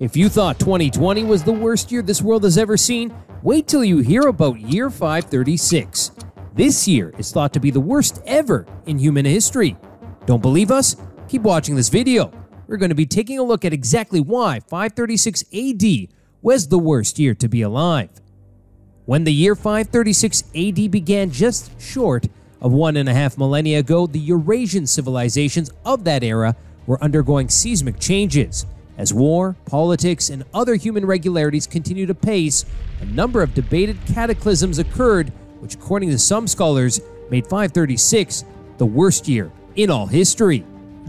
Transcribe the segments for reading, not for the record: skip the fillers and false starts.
If you thought 2020 was the worst year this world has ever seen, wait till you hear about year 536. This year is thought to be the worst ever in human history. Don't believe us? Keep watching this video. We're going to be taking a look at exactly why 536 AD was the worst year to be alive. When the year 536 AD began just short of 1.5 millennia ago, the Eurasian civilizations of that era were undergoing seismic changes. As war, politics, and other human regularities continued apace, a number of debated cataclysms occurred, which according to some scholars made 536 the worst year in all history.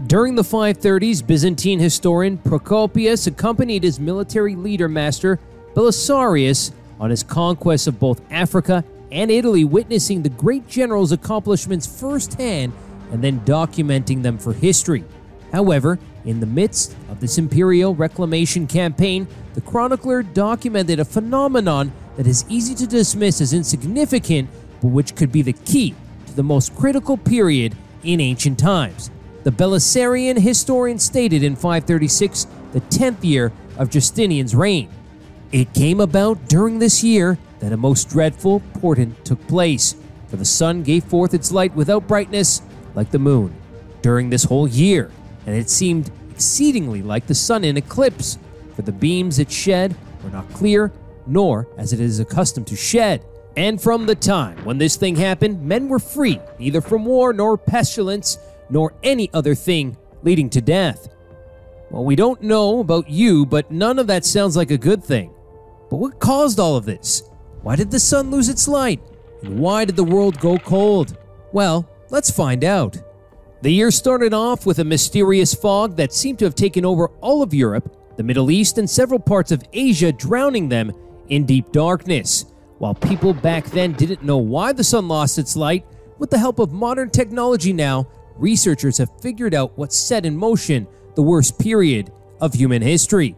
During the 530s, Byzantine historian Procopius accompanied his military leader master Belisarius on his conquest of both Africa and Italy, witnessing the great general's accomplishments firsthand and then documenting them for history. However, in the midst of this imperial reclamation campaign, the chronicler documented a phenomenon that is easy to dismiss as insignificant, but which could be the key to the most critical period in ancient times. The Belisarian historian stated in 536, the 10th year of Justinian's reign. It came about during this year that a most dreadful portent took place, for the sun gave forth its light without brightness like the moon during this whole year, and it seemed exceedingly like the sun in eclipse, for the beams it shed were not clear, nor as it is accustomed to shed. And from the time when this thing happened, men were free, neither from war nor pestilence, nor any other thing leading to death. Well, we don't know about you, but none of that sounds like a good thing. But what caused all of this? Why did the sun lose its light? And why did the world go cold? Well, let's find out. The year started off with a mysterious fog that seemed to have taken over all of Europe, the Middle East, and several parts of Asia, drowning them in deep darkness. While people back then didn't know why the sun lost its light, with the help of modern technology now, researchers have figured out what set in motion the worst period of human history.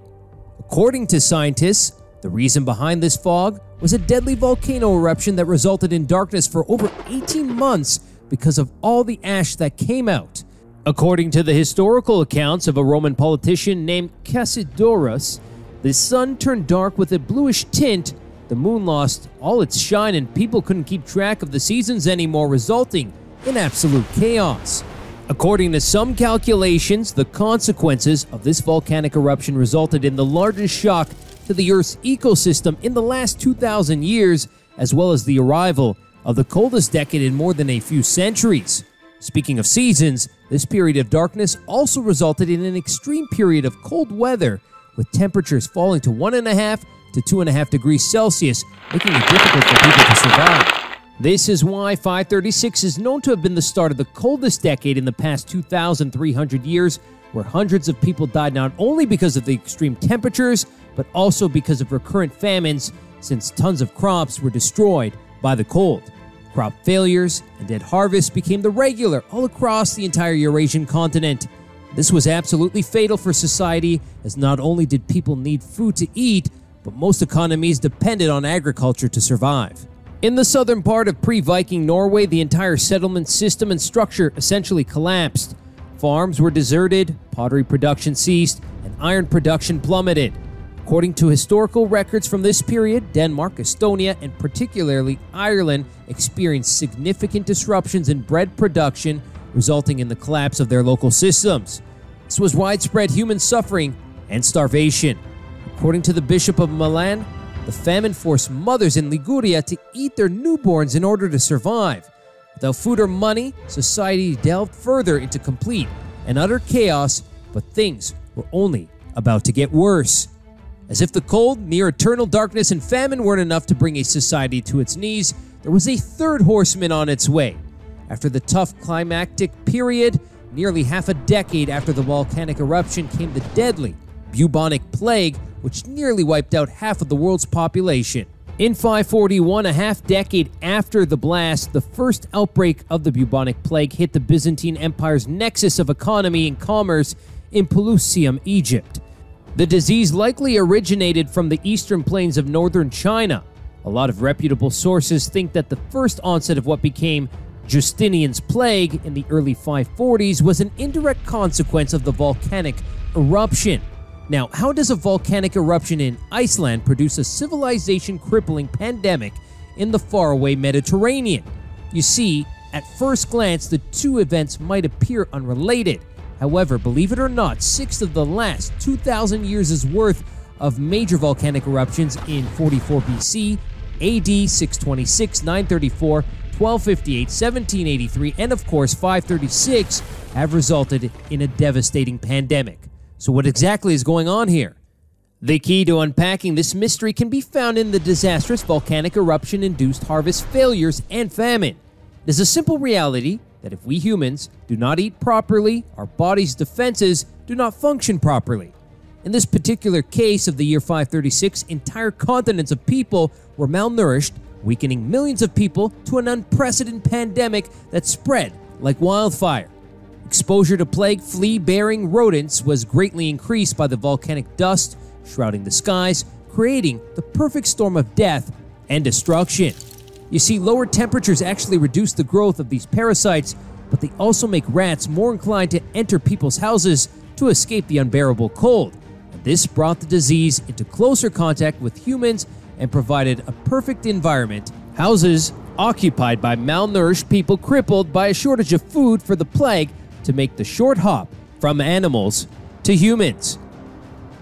According to scientists, the reason behind this fog was a deadly volcano eruption that resulted in darkness for over 18 months because of all the ash that came out. According to the historical accounts of a Roman politician named Cassiodorus, the sun turned dark with a bluish tint, the moon lost all its shine, and people couldn't keep track of the seasons anymore, resulting in absolute chaos. According to some calculations, the consequences of this volcanic eruption resulted in the largest shock to the Earth's ecosystem in the last 2,000 years, as well as the arrival of the coldest decade in more than a few centuries. Speaking of seasons, this period of darkness also resulted in an extreme period of cold weather, with temperatures falling to 1.5 to 2.5 degrees Celsius, making it difficult for people to survive. This is why 536 is known to have been the start of the coldest decade in the past 2,300 years, where hundreds of people died not only because of the extreme temperatures, but also because of recurrent famines, since tons of crops were destroyed by the cold. Crop failures and dead harvests became the regular all across the entire Eurasian continent. This was absolutely fatal for society, as not only did people need food to eat, but most economies depended on agriculture to survive. In the southern part of pre-Viking Norway, the entire settlement system and structure essentially collapsed. Farms were deserted, pottery production ceased, and iron production plummeted. According to historical records from this period, Denmark, Estonia, and particularly Ireland experienced significant disruptions in bread production, resulting in the collapse of their local systems. This was widespread human suffering and starvation. According to the Bishop of Milan, the famine forced mothers in Liguria to eat their newborns in order to survive. Without food or money, society delved further into complete and utter chaos, but things were only about to get worse. As if the cold, near-eternal darkness and famine weren't enough to bring a society to its knees, there was a third horseman on its way. After the tough climactic period, nearly half a decade after the volcanic eruption, came the deadly bubonic plague, which nearly wiped out half of the world's population. In 541, a half-decade after the blast, the first outbreak of the bubonic plague hit the Byzantine Empire's nexus of economy and commerce in Pelusium, Egypt. The disease likely originated from the eastern plains of northern China. A lot of reputable sources think that the first onset of what became Justinian's plague in the early 540s was an indirect consequence of the volcanic eruption. Now, how does a volcanic eruption in Iceland produce a civilization-crippling pandemic in the faraway Mediterranean? You see, at first glance, the two events might appear unrelated. However, believe it or not, 6 of the last 2,000 years' worth of major volcanic eruptions in 44 BC, AD 626, 934, 1258, 1783, and of course 536 have resulted in a devastating pandemic. So what exactly is going on here? The key to unpacking this mystery can be found in the disastrous volcanic eruption-induced harvest failures and famine. It is a simple reality that if we humans do not eat properly, our body's defenses do not function properly. In this particular case of the year 536, entire continents of people were malnourished, weakening millions of people to an unprecedented pandemic that spread like wildfire. Exposure to plague flea-bearing rodents was greatly increased by the volcanic dust shrouding the skies, creating the perfect storm of death and destruction. You see, lower temperatures actually reduce the growth of these parasites, but they also make rats more inclined to enter people's houses to escape the unbearable cold. And this brought the disease into closer contact with humans and provided a perfect environment. Houses occupied by malnourished people crippled by a shortage of food for the plague to make the short hop from animals to humans.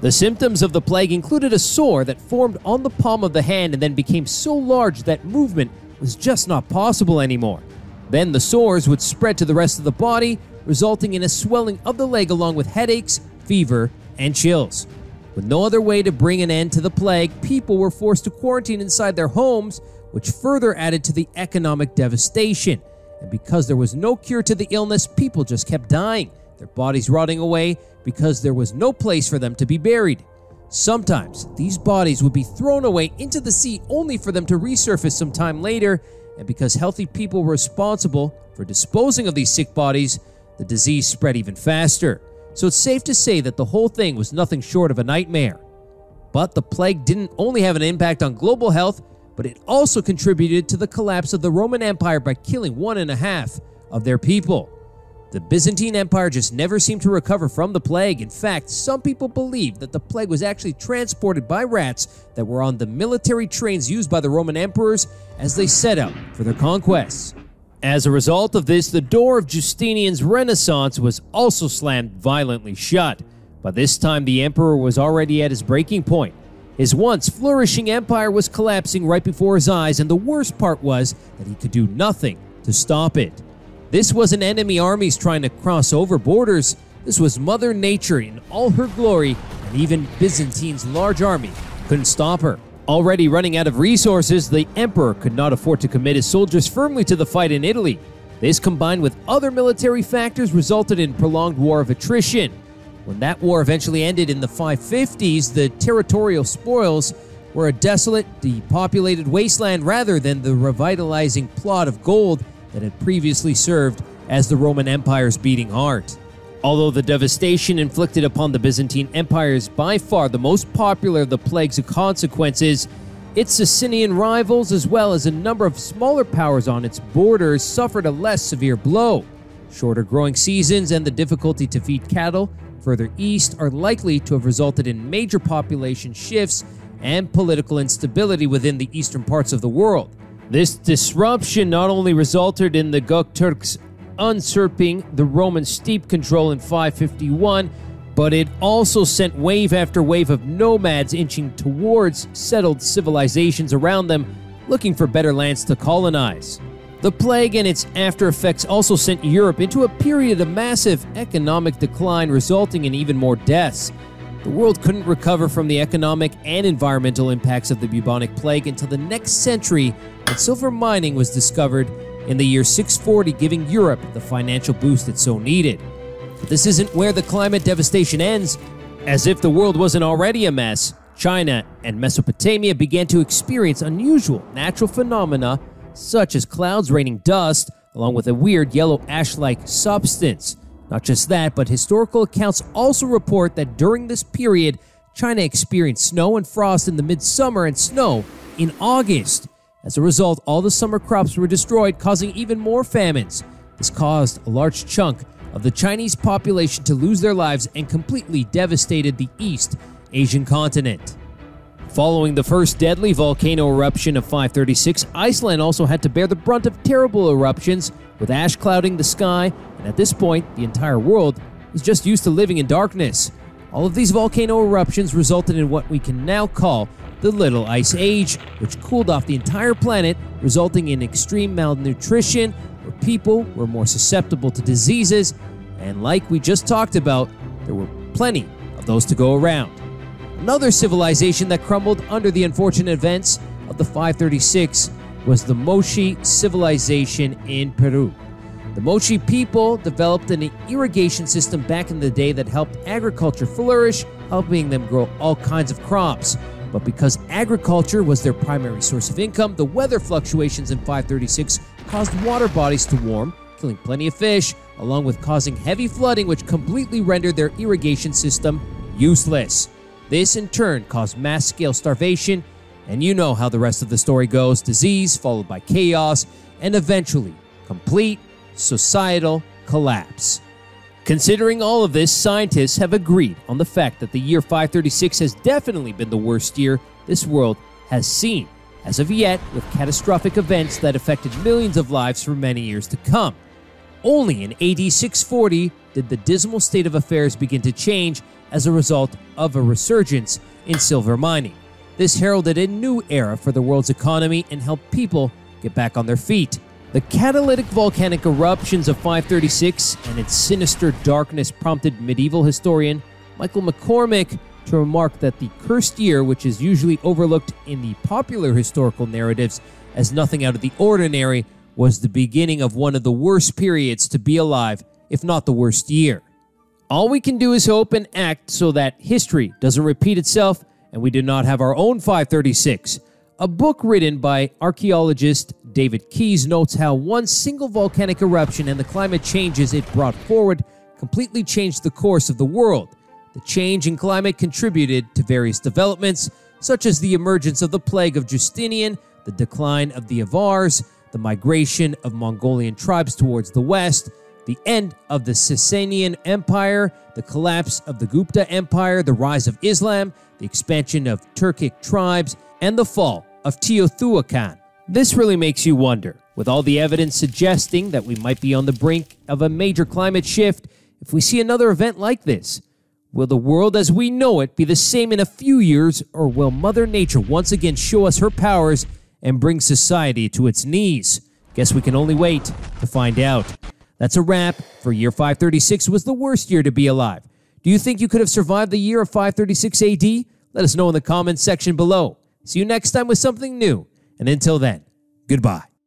The symptoms of the plague included a sore that formed on the palm of the hand and then became so large that movement was just not possible anymore. Then the sores would spread to the rest of the body, resulting in a swelling of the leg along with headaches, fever, and chills. With no other way to bring an end to the plague, people were forced to quarantine inside their homes, which further added to the economic devastation. And because there was no cure to the illness, people just kept dying, their bodies rotting away because there was no place for them to be buried. Sometimes these bodies would be thrown away into the sea only for them to resurface some time later, and because healthy people were responsible for disposing of these sick bodies, the disease spread even faster. So it's safe to say that the whole thing was nothing short of a nightmare. But the plague didn't only have an impact on global health, but it also contributed to the collapse of the Roman Empire by killing 1.5 of their people. The Byzantine Empire just never seemed to recover from the plague. In fact, some people believe that the plague was actually transported by rats that were on the military trains used by the Roman emperors as they set out for their conquests. As a result of this, the door of Justinian's Renaissance was also slammed violently shut. By this time, the emperor was already at his breaking point. His once flourishing empire was collapsing right before his eyes, and the worst part was that he could do nothing to stop it. This wasn't enemy armies trying to cross over borders. This was Mother Nature in all her glory, and even Byzantine's large army couldn't stop her. Already running out of resources, the emperor could not afford to commit his soldiers firmly to the fight in Italy. This, combined with other military factors, resulted in prolonged war of attrition. When that war eventually ended in the 550s, the territorial spoils were a desolate, depopulated wasteland rather than the revitalizing plot of gold that had previously served as the Roman Empire's beating heart. Although the devastation inflicted upon the Byzantine Empire is by far the most popular of the plague's consequences, its Sasanian rivals, as well as a number of smaller powers on its borders, suffered a less severe blow. Shorter growing seasons and the difficulty to feed cattle further east are likely to have resulted in major population shifts and political instability within the eastern parts of the world. This disruption not only resulted in the Gökturks usurping the Roman steppe control in 551, but it also sent wave after wave of nomads inching towards settled civilizations around them, looking for better lands to colonize. The plague and its after effects also sent Europe into a period of massive economic decline, resulting in even more deaths. The world couldn't recover from the economic and environmental impacts of the bubonic plague until the next century, when silver mining was discovered in the year 640, giving Europe the financial boost it so needed. But this isn't where the climate devastation ends. As if the world wasn't already a mess, China and Mesopotamia began to experience unusual natural phenomena such as clouds raining dust, along with a weird yellow ash-like substance. Not just that, but historical accounts also report that during this period, China experienced snow and frost in the midsummer and snow in August. As a result, all the summer crops were destroyed, causing even more famines. This caused a large chunk of the Chinese population to lose their lives and completely devastated the East Asian continent. Following the first deadly volcano eruption of 536, Iceland also had to bear the brunt of terrible eruptions, with ash clouding the sky, and at this point, the entire world was just used to living in darkness. All of these volcano eruptions resulted in what we can now call the Little Ice Age, which cooled off the entire planet, resulting in extreme malnutrition, where people were more susceptible to diseases, and like we just talked about, there were plenty of those to go around. Another civilization that crumbled under the unfortunate events of the 536 was the Moche civilization in Peru. The Moche people developed an irrigation system back in the day that helped agriculture flourish, helping them grow all kinds of crops. But because agriculture was their primary source of income, the weather fluctuations in 536 caused water bodies to warm, killing plenty of fish, along with causing heavy flooding, which completely rendered their irrigation system useless. This in turn caused mass-scale starvation, and you know how the rest of the story goes: disease followed by chaos, and eventually complete societal collapse. Considering all of this, scientists have agreed on the fact that the year 536 has definitely been the worst year this world has seen, as of yet, with catastrophic events that affected millions of lives for many years to come. Only in AD 640 did the dismal state of affairs begin to change as a result of a resurgence in silver mining. This heralded a new era for the world's economy and helped people get back on their feet. The catalytic volcanic eruptions of 536 and its sinister darkness prompted medieval historian Michael McCormick to remark that the cursed year, which is usually overlooked in the popular historical narratives as nothing out of the ordinary, was the beginning of one of the worst periods to be alive, if not the worst year. All we can do is hope and act so that history doesn't repeat itself and we do not have our own 536. A book written by archaeologist David Keyes notes how one single volcanic eruption and the climate changes it brought forward completely changed the course of the world. The change in climate contributed to various developments, such as the emergence of the plague of Justinian, the decline of the Avars, the migration of Mongolian tribes towards the west, the end of the Sasanian Empire, the collapse of the Gupta Empire, the rise of Islam, the expansion of Turkic tribes, and the fall of Teotihuacan. This really makes you wonder, with all the evidence suggesting that we might be on the brink of a major climate shift, if we see another event like this, will the world as we know it be the same in a few years, or will Mother Nature once again show us her powers and bring society to its knees? Guess we can only wait to find out. That's a wrap for year 536 was the worst year to be alive. Do you think you could have survived the year of 536 AD? Let us know in the comments section below. See you next time with something new. And until then, goodbye.